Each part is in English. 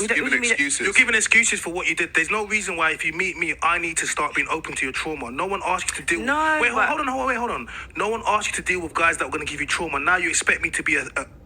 Giving excuses. You're giving excuses for what you did. There's no reason why if you meet me, I need to start being open to your trauma. No one asked you to deal No, Wait, but- hold on. No one asked you to deal with guys that are going to give you trauma. Now you expect me to be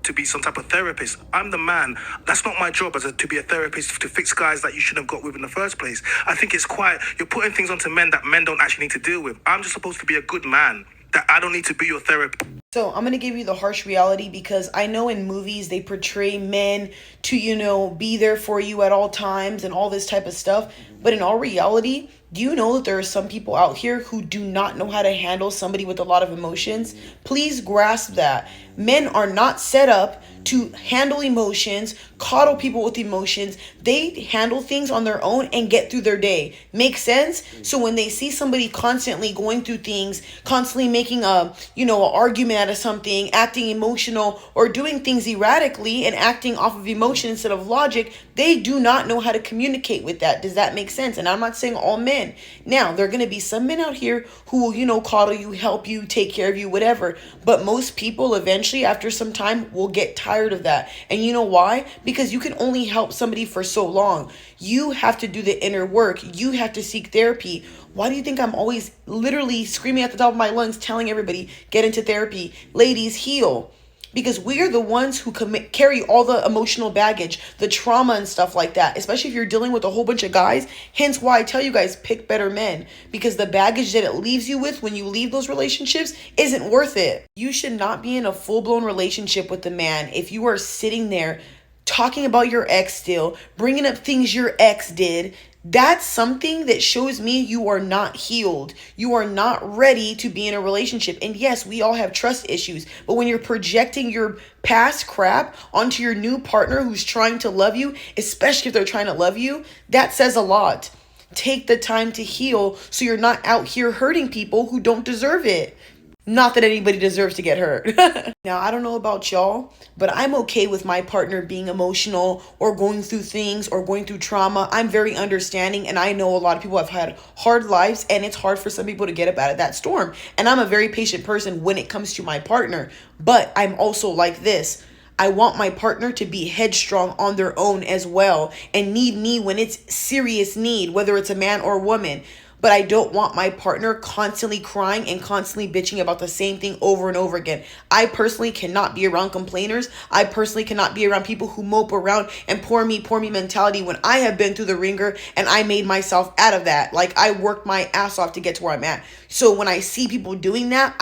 to be some type of therapist. I'm the man. That's not my job to be a therapist to fix guys that you shouldn't have got with in the first place. I think it's quite... You're putting things onto men that men don't actually need to deal with. I'm just supposed to be a good man. That I don't need to be your therapist. So I'm going to give you the harsh reality, because I know in movies they portray men to, be there for you at all times and all this type of stuff. But in all reality, do you know that there are some people out here who do not know how to handle somebody with a lot of emotions? Please grasp that. Men are not set up to handle emotions, coddle people with emotions. They handle things on their own and get through their day. Make sense? So when they see somebody constantly going through things, constantly making an argument out of something, acting emotional, or doing things erratically and acting off of emotion instead of logic, they do not know how to communicate with that. Does that make sense? And I'm not saying all men. Now, there are going to be some men out here who will, coddle you, help you, take care of you, whatever. But most people eventually, after some time, will get tired of that. And you know why? Because you can only help somebody for so long. You have to do the inner work. You have to seek therapy. Why do you think I'm always literally screaming at the top of my lungs, telling everybody, get into therapy? Ladies, heal. Because we are the ones who carry all the emotional baggage, the trauma and stuff like that, especially if you're dealing with a whole bunch of guys. Hence why I tell you guys, pick better men, because the baggage that it leaves you with when you leave those relationships isn't worth it. You should not be in a full-blown relationship with a man if you are sitting there talking about your ex still, bringing up things your ex did. That's something that shows me you are not healed. You are not ready to be in a relationship. And yes, we all have trust issues. But when you're projecting your past crap onto your new partner who's trying to love you, especially if they're trying to love you, that says a lot. Take the time to heal so you're not out here hurting people who don't deserve it. Not that anybody deserves to get hurt. Now, I don't know about y'all, but I'm okay with my partner being emotional or going through things or going through trauma. I'm very understanding, and I know a lot of people have had hard lives, and it's hard for some people to get up out of that storm. And I'm a very patient person when it comes to my partner, but I'm also like this. I want my partner to be headstrong on their own as well and need me when it's serious need, whether it's a man or a woman. But I don't want my partner constantly crying and constantly bitching about the same thing over and over again. I personally cannot be around complainers. I personally cannot be around people who mope around and poor me mentality when I have been through the ringer and I made myself out of that. Like, I worked my ass off to get to where I'm at. So when I see people doing that,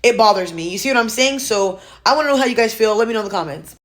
it bothers me. You see what I'm saying? So I want to know how you guys feel. Let me know in the comments.